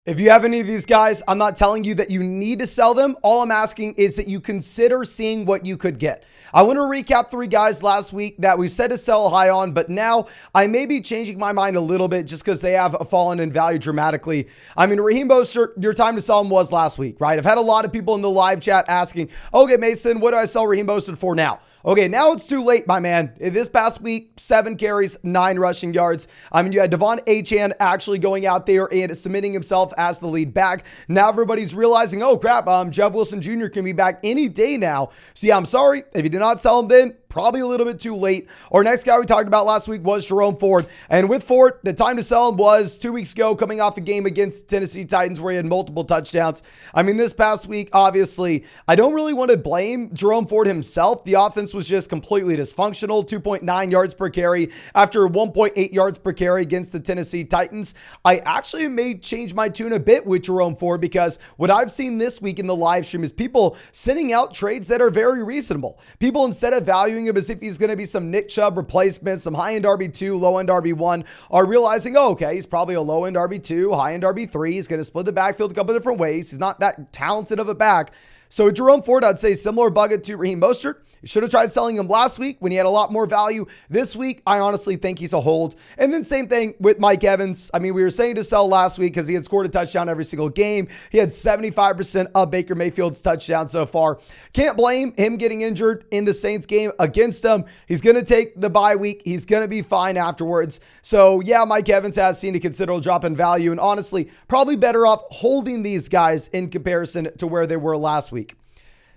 If you have any of these guys, I'm not telling you that you need to sell them. All I'm asking is that you consider seeing what you could get. I want to recap 3 guys last week that we said to sell high on, but now I may be changing my mind a little bit just because they have fallen in value dramatically. I mean, Raheem Mostert, your time to sell him was last week, right? I've had a lot of people in the live chat asking, okay, Mason, what do I sell Raheem Mostert for now? Okay, now it's too late, my man. This past week, 7 carries, 9 rushing yards. I mean, you had Devon Achane actually going out there and submitting himself as the lead back. Now everybody's realizing, oh crap, Jeff Wilson Jr. can be back any day now. So yeah, I'm sorry. If you did not sell him then, probably a little bit too late. Our next guy we talked about last week was Jerome Ford. And with Ford, the time to sell him was 2 weeks ago, coming off a game against Tennessee Titans where he had multiple touchdowns. I mean, this past week, obviously, I don't really want to blame Jerome Ford himself. The offense was just completely dysfunctional. 2.9 yards per carry after 1.8 yards per carry against the Tennessee Titans. I actually may change my tune a bit with Jerome Ford because what I've seen this week in the live stream is people sending out trades that are very reasonable. People, instead of valuing him as if he's going to be some Nick Chubb replacement, some high-end RB2, low-end RB1, are realizing, oh, okay, he's probably a low-end RB2, high-end RB3. He's going to split the backfield a couple different ways. He's not that talented of a back. So Jerome Ford, I'd say similar bucket to Raheem Mostert. You should have tried selling him last week when he had a lot more value. This week, I honestly think he's a hold. And then same thing with Mike Evans. I mean, we were saying to sell last week because he had scored a touchdown every single game. He had 75% of Baker Mayfield's touchdowns so far. Can't blame him getting injured in the Saints game against them. He's going to take the bye week. He's going to be fine afterwards. So yeah, Mike Evans has seen a considerable drop in value. And honestly, probably better off holding these guys in comparison to where they were last week.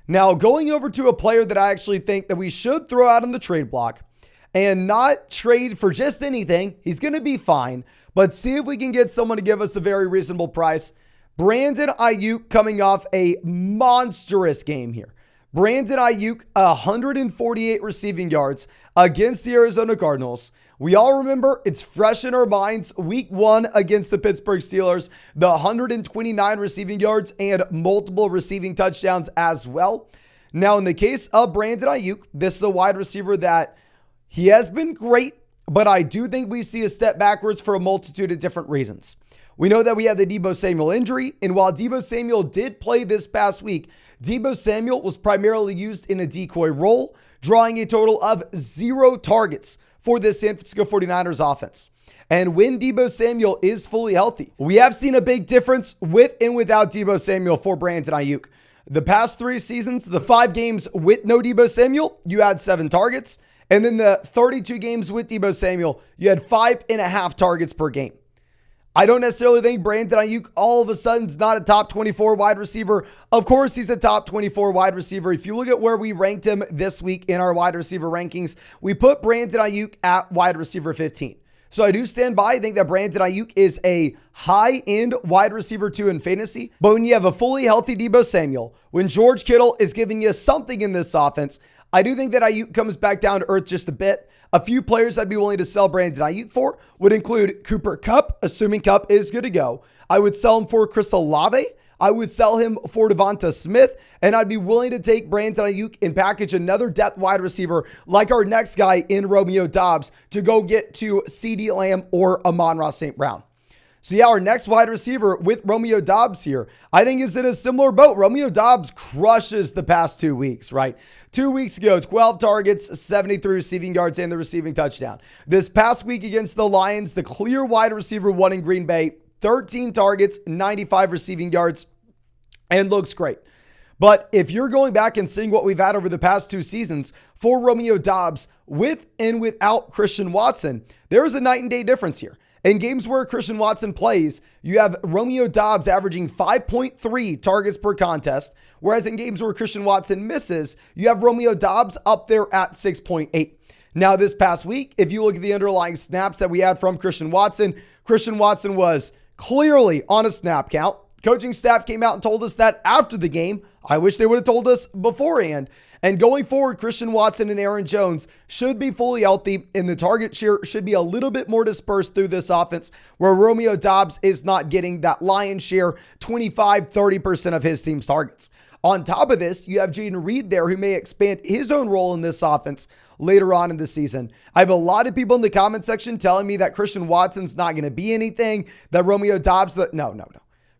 Now, going over to a player that I actually think that we should throw out on the trade block and not trade for just anything. He's going to be fine, but see if we can get someone to give us a very reasonable price. Brandon Ayuk coming off a monstrous game here. Brandon Ayuk, 148 receiving yards against the Arizona Cardinals. We all remember, it's fresh in our minds, week 1 against the Pittsburgh Steelers, the 129 receiving yards and multiple receiving touchdowns as well. Now, in the case of Brandon Ayuk, this is a wide receiver that he has been great, but I do think we see a step backwards for a multitude of different reasons. We know that we had the Deebo Samuel injury, and while Deebo Samuel did play this past week, Deebo Samuel was primarily used in a decoy role, drawing a total of 0 targets for this San Francisco 49ers offense. And when Deebo Samuel is fully healthy, we have seen a big difference with and without Deebo Samuel for Brandon Ayuk. The past 3 seasons, the 5 games with no Deebo Samuel, you had 7 targets. And then the 32 games with Deebo Samuel, you had 5.5 targets per game. I don't necessarily think Brandon Ayuk all of a sudden is not a top 24 wide receiver. Of course, he's a top 24 wide receiver. If you look at where we ranked him this week in our wide receiver rankings, we put Brandon Ayuk at wide receiver 15. So I do stand by. I think that Brandon Ayuk is a high-end wide receiver 2 in fantasy. But when you have a fully healthy Deebo Samuel, when George Kittle is giving you something in this offense, I do think that Ayuk comes back down to earth just a bit. A few players I'd be willing to sell Brandon Ayuk for would include Cooper Kupp, assuming Kupp is good to go. I would sell him for Chris Olave. I would sell him for Devonta Smith, and I'd be willing to take Brandon Ayuk and package another depth wide receiver like our next guy in Romeo Doubs to go get to CeeDee Lamb or Amon-Ra St. Brown. So yeah, our next wide receiver with Romeo Doubs here, I think is in a similar boat. Romeo Doubs crushes the past 2 weeks, right? 2 weeks ago, 12 targets, 73 receiving yards, and the receiving touchdown. This past week against the Lions, the clear wide receiver 1 in Green Bay, 13 targets, 95 receiving yards, and looks great. But if you're going back and seeing what we've had over the past 2 seasons for Romeo Doubs with and without Christian Watson, there is a night and day difference here. In games where Christian Watson plays, you have Romeo Doubs averaging 5.3 targets per contest, whereas in games where Christian Watson misses, you have Romeo Doubs up there at 6.8. Now, this past week, if you look at the underlying snaps that we had from Christian Watson was clearly on a snap count. Coaching staff came out and told us that after the game. I wish they would have told us beforehand. And going forward, Christian Watson and Aaron Jones should be fully healthy, and the target share should be a little bit more dispersed through this offense, where Romeo Doubs is not getting that lion's share, 25-30% of his team's targets. On top of this, you have Jaden Reed there who may expand his own role in this offense later on in the season. I have a lot of people in the comment section telling me that Christian Watson's not going to be anything, that Romeo Doubs, no.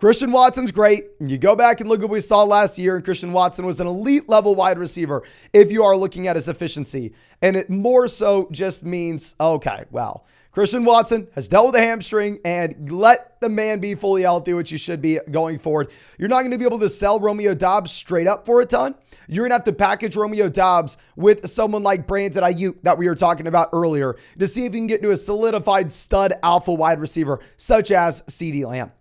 Christian Watson's great. You go back and look at what we saw last year, and Christian Watson was an elite level wide receiver if you are looking at his efficiency. And it more so just means, okay, well, Christian Watson has dealt with a hamstring, and let the man be fully healthy, which he should be going forward. You're not going to be able to sell Romeo Doubs straight up for a ton. You're going to have to package Romeo Doubs with someone like Brandon Ayuk that we were talking about earlier to see if you can get to a solidified stud alpha wide receiver such as CeeDee Lamb.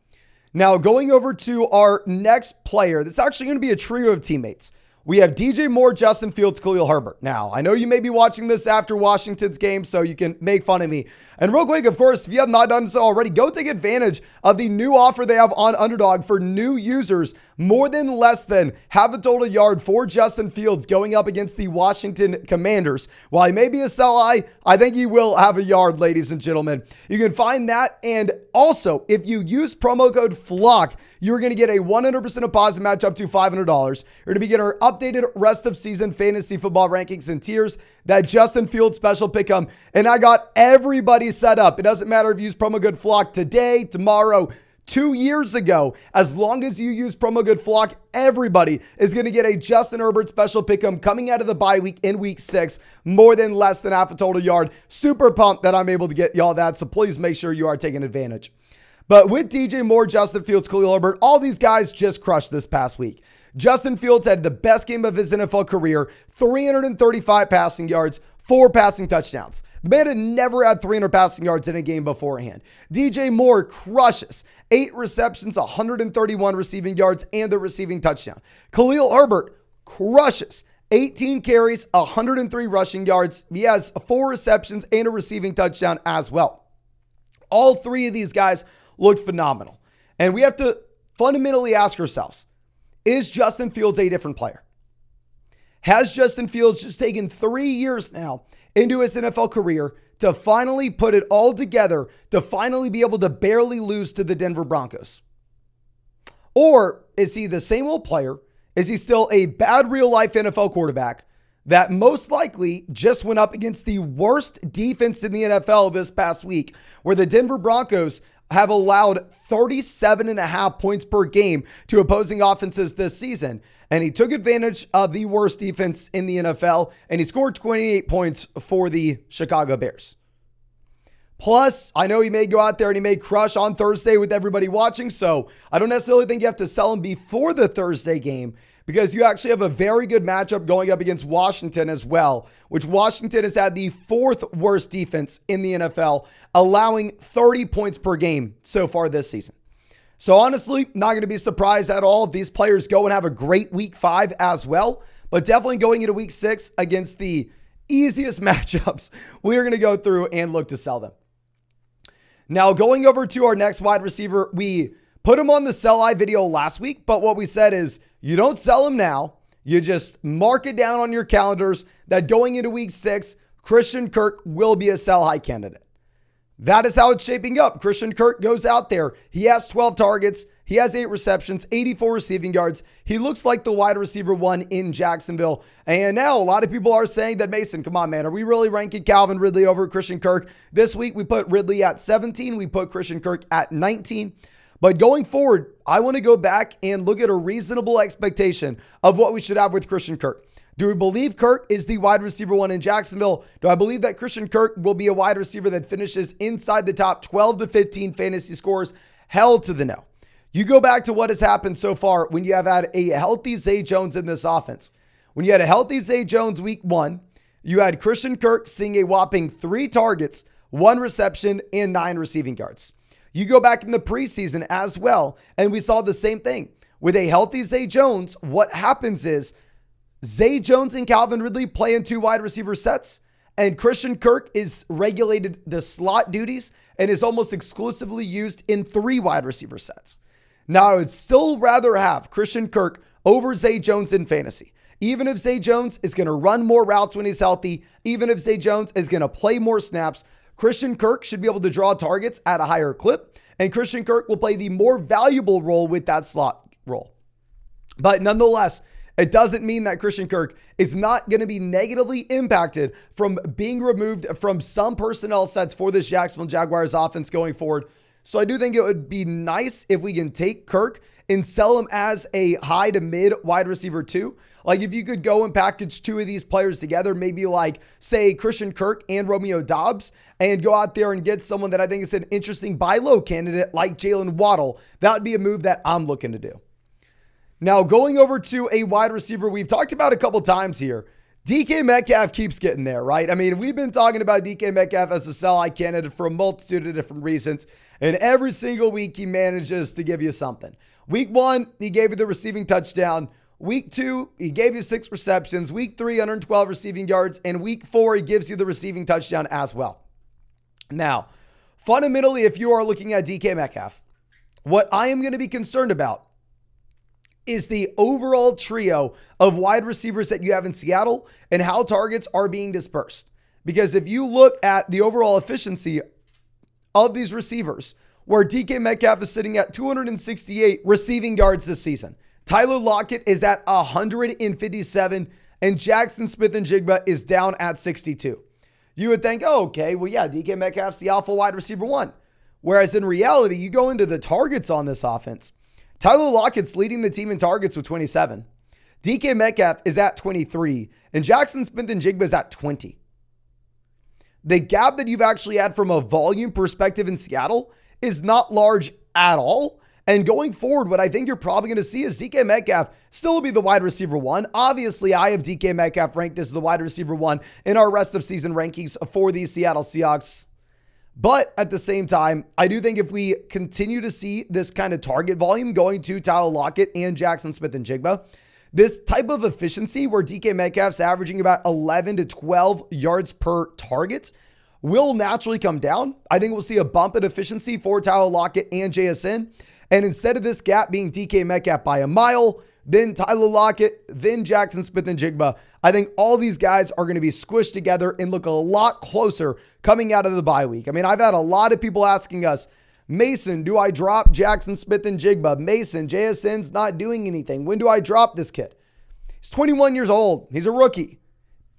Now, going over to our next player, that's actually going to be a trio of teammates. We have DJ Moore, Justin Fields, Khalil Herbert. Now, I know you may be watching this after Washington's game, so you can make fun of me. And real quick, of course, if you have not done so already, go take advantage of the new offer they have on Underdog for new users. More than less than half a total yard for Justin Fields going up against the Washington Commanders. While he may be a sell high, I think he will have a yard, ladies and gentlemen. You can find that. And also, if you use promo code FLOCK, you're going to get a 100% deposit match up to $500. You're going to be getting our updated rest of season fantasy football rankings and tiers, that Justin Fields special pick'em, and I got everybody set up. It doesn't matter if you use promo code FLOCK today, tomorrow, 2 years ago. As long as you use promo code FLOCK, everybody is going to get a Justin Herbert special pick'em coming out of the bye week in week 6, more than less than half a total yard. Super pumped that I'm able to get y'all that, so please make sure you are taking advantage. But with DJ Moore, Justin Fields, Khalil Herbert, all these guys just crushed this past week. Justin Fields had the best game of his NFL career, 335 passing yards, 4 passing touchdowns. The man had never had 300 passing yards in a game beforehand. DJ Moore crushes 8 receptions, 131 receiving yards, and the receiving touchdown. Khalil Herbert crushes 18 carries, 103 rushing yards. He has 4 receptions and a receiving touchdown as well. All 3 of these guys looked phenomenal. And we have to fundamentally ask ourselves, is Justin Fields a different player? Has Justin Fields just taken 3 years now into his NFL career to finally put it all together, to finally be able to barely lose to the Denver Broncos? Or is he the same old player? Is he still a bad real-life NFL quarterback that most likely just went up against the worst defense in the NFL this past week, where the Denver Broncos have allowed 37.5 points per game to opposing offenses this season? And he took advantage of the worst defense in the NFL, and he scored 28 points for the Chicago Bears. Plus, I know he may go out there and he may crush on Thursday with everybody watching, so I don't necessarily think you have to sell him before the Thursday game, because you actually have a very good matchup going up against Washington as well, which Washington has had the 4th worst defense in the NFL, allowing 30 points per game so far this season. So honestly, not going to be surprised at all if these players go and have a great week 5 as well, but definitely going into week 6 against the easiest matchups, we're going to go through and look to sell them. Now, going over to our next wide receiver, we put him on the sell high video last week, but what we said is you don't sell him now. You just mark it down on your calendars that going into week 6, Christian Kirk will be a sell high candidate. That is how it's shaping up. Christian Kirk goes out there. He has 12 targets. He has 8 receptions, 84 receiving yards. He looks like the wide receiver 1 in Jacksonville. And now a lot of people are saying that, Mason, come on, man, are we really ranking Calvin Ridley over Christian Kirk? This week we put Ridley at 17. We put Christian Kirk at 19. But going forward, I want to go back and look at a reasonable expectation of what we should have with Christian Kirk. Do we believe Kirk is the wide receiver 1 in Jacksonville? Do I believe that Christian Kirk will be a wide receiver that finishes inside the top 12 to 15 fantasy scores? Hell to the no. You go back to what has happened so far when you have had a healthy Zay Jones in this offense. When you had a healthy Zay Jones week 1, you had Christian Kirk seeing a whopping 3 targets, 1 reception, and 9 receiving yards. You go back in the preseason as well, and we saw the same thing. With a healthy Zay Jones, what happens is Zay Jones and Calvin Ridley play in 2 wide receiver sets, and Christian Kirk is regulated the slot duties and is almost exclusively used in 3 wide receiver sets. Now, I would still rather have Christian Kirk over Zay Jones in fantasy. Even if Zay Jones is going to run more routes when he's healthy, even if Zay Jones is going to play more snaps, Christian Kirk should be able to draw targets at a higher clip, and Christian Kirk will play the more valuable role with that slot role. But nonetheless, it doesn't mean that Christian Kirk is not going to be negatively impacted from being removed from some personnel sets for this Jacksonville Jaguars offense going forward. So I do think it would be nice if we can take Kirk and sell him as a high to mid wide receiver 2. Like if you could go and package 2 of these players together, maybe like say Christian Kirk and Romeo Doubs, and go out there and get someone that I think is an interesting buy low candidate like Jalen Waddle. That would be a move that I'm looking to do. Now going over to a wide receiver we've talked about a couple times here. DK Metcalf keeps getting there, right? I mean, we've been talking about DK Metcalf as a sell-high candidate for a multitude of different reasons, and every single week he manages to give you something. Week 1, he gave you the receiving touchdown. Week 2, he gave you 6 receptions. Week 3, 112 receiving yards. And week 4, he gives you the receiving touchdown as well. Now, fundamentally, if you are looking at DK Metcalf, what I am going to be concerned about is the overall trio of wide receivers that you have in Seattle and how targets are being dispersed. Because if you look at the overall efficiency of these receivers, where DK Metcalf is sitting at 268 receiving yards this season, Tyler Lockett is at 157, and Jackson Smith-Njigba is down at 62. You would think, oh, okay, well, yeah, DK Metcalf's the alpha wide receiver 1. Whereas in reality, you go into the targets on this offense. Tyler Lockett's leading the team in targets with 27. DK Metcalf is at 23, and Jackson Smith-Njigba is at 20. The gap that you've actually had from a volume perspective in Seattle is not large at all. And going forward, what I think you're probably going to see is DK Metcalf still be the wide receiver 1. Obviously, I have DK Metcalf ranked as the wide receiver 1 in our rest of season rankings for the Seattle Seahawks. But at the same time, I do think if we continue to see this kind of target volume going to Tyler Lockett and Jackson Smith-Njigba, this type of efficiency where DK Metcalf's averaging about 11 to 12 yards per target will naturally come down. I think we'll see a bump in efficiency for Tyler Lockett and JSN. And instead of this gap being DK Metcalf by a mile, then Tyler Lockett, then Jackson Smith-Njigba, I think all these guys are going to be squished together and look a lot closer coming out of the bye week. I mean, I've had a lot of people asking us, Mason, do I drop Jackson Smith-Njigba? Mason, JSN's not doing anything. When do I drop this kid? He's 21 years old. He's a rookie.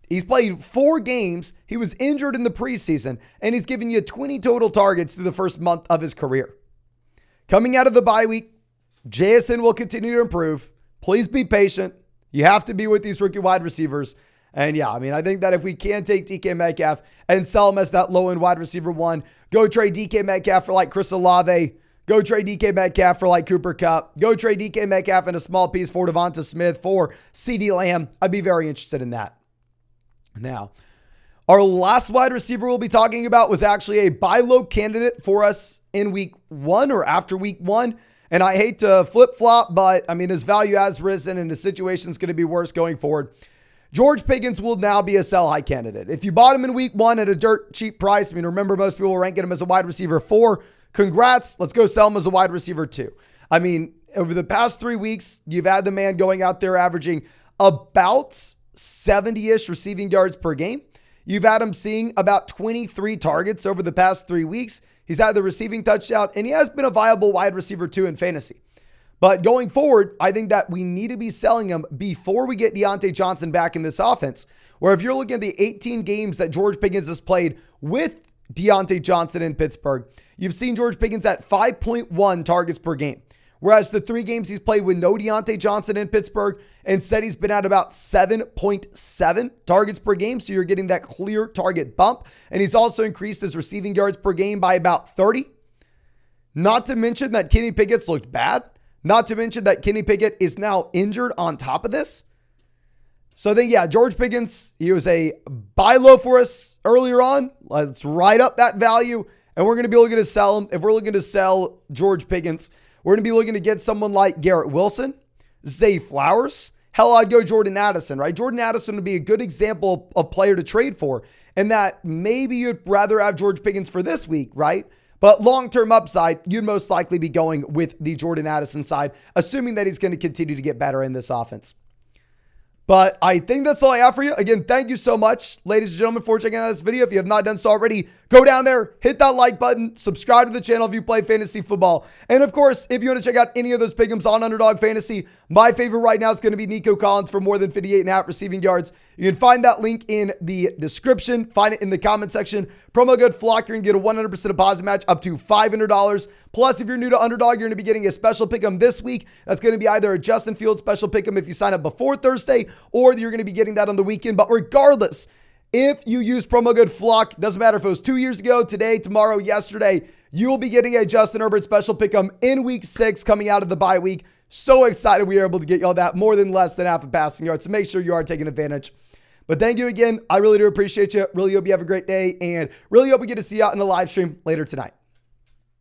He's played 4 games. He was injured in the preseason, and he's given you 20 total targets through the first month of his career. Coming out of the bye week, JSN will continue to improve. Please be patient. You have to be with these rookie wide receivers. And yeah, I mean, I think that if we can take DK Metcalf and sell him as that low-end wide receiver 1, go trade DK Metcalf for like Chris Olave, go trade DK Metcalf for like Cooper Kupp, go trade DK Metcalf in a small piece for Devonta Smith, for CeeDee Lamb. I'd be very interested in that. Now, our last wide receiver we'll be talking about was actually a buy low candidate for us in week 1 or after week 1. And I hate to flip-flop, but I mean, his value has risen and his situation is going to be worse going forward. George Pickens will now be a sell-high candidate. If you bought him in week 1 at a dirt cheap price, I mean, remember, most people were ranking him as a wide receiver 4. Congrats. Let's go sell him as a wide receiver 2. I mean, over the past 3 weeks, you've had the man going out there averaging about 70-ish receiving yards per game. You've had him seeing about 23 targets over the past 3 weeks. He's had the receiving touchdown, and he has been a viable wide receiver 2 in fantasy. But going forward, I think that we need to be selling him before we get Deontay Johnson back in this offense, where if you're looking at the 18 games that George Pickens has played with Deontay Johnson in Pittsburgh, you've seen George Pickens at 5.1 targets per game. Whereas the 3 games he's played with no Deontay Johnson in Pittsburgh, instead he's been at about 7.7 targets per game. So you're getting that clear target bump. And he's also increased his receiving yards per game by about 30. Not to mention that Kenny Pickett's looked bad. Not to mention that Kenny Pickett is now injured on top of this. So I think, yeah, George Pickens, he was a buy low for us earlier on. Let's write up that value. And we're going to be looking to sell him. If we're looking to sell George Pickens, we're going to be looking to get someone like Garrett Wilson, Zay Flowers. Hell, I'd go Jordan Addison, right? Jordan Addison would be a good example of player to trade for. And that maybe you'd rather have George Pickens for this week, right? But long-term upside, you'd most likely be going with the Jordan Addison side, assuming that he's going to continue to get better in this offense. But I think that's all I have for you. Again, thank you so much, ladies and gentlemen, for checking out this video. If you have not done so already, go down there, hit that like button, subscribe to the channel if you play fantasy football. And of course, if you want to check out any of those pick'ems on Underdog Fantasy, my favorite right now is going to be Nico Collins for more than 58.5 receiving yards. You can find that link in the description. Find it in the comment section. Promo code FLOCK. You're going to get a 100% deposit match up to $500. Plus, if you're new to Underdog, you're going to be getting a special pick'em this week. That's going to be either a Justin Fields special pick'em if you sign up before Thursday, or you're going to be getting that on the weekend. But regardless, if you use promo code FLOCK, doesn't matter if it was 2 years ago, today, tomorrow, yesterday, you will be getting a Justin Herbert special pick'em in week 6 coming out of the bye week. So excited we were able to get y'all that more than less than half a passing yard. So make sure you are taking advantage. But thank you again. I really do appreciate you. Really hope you have a great day, and really hope we get to see you out in the live stream later tonight.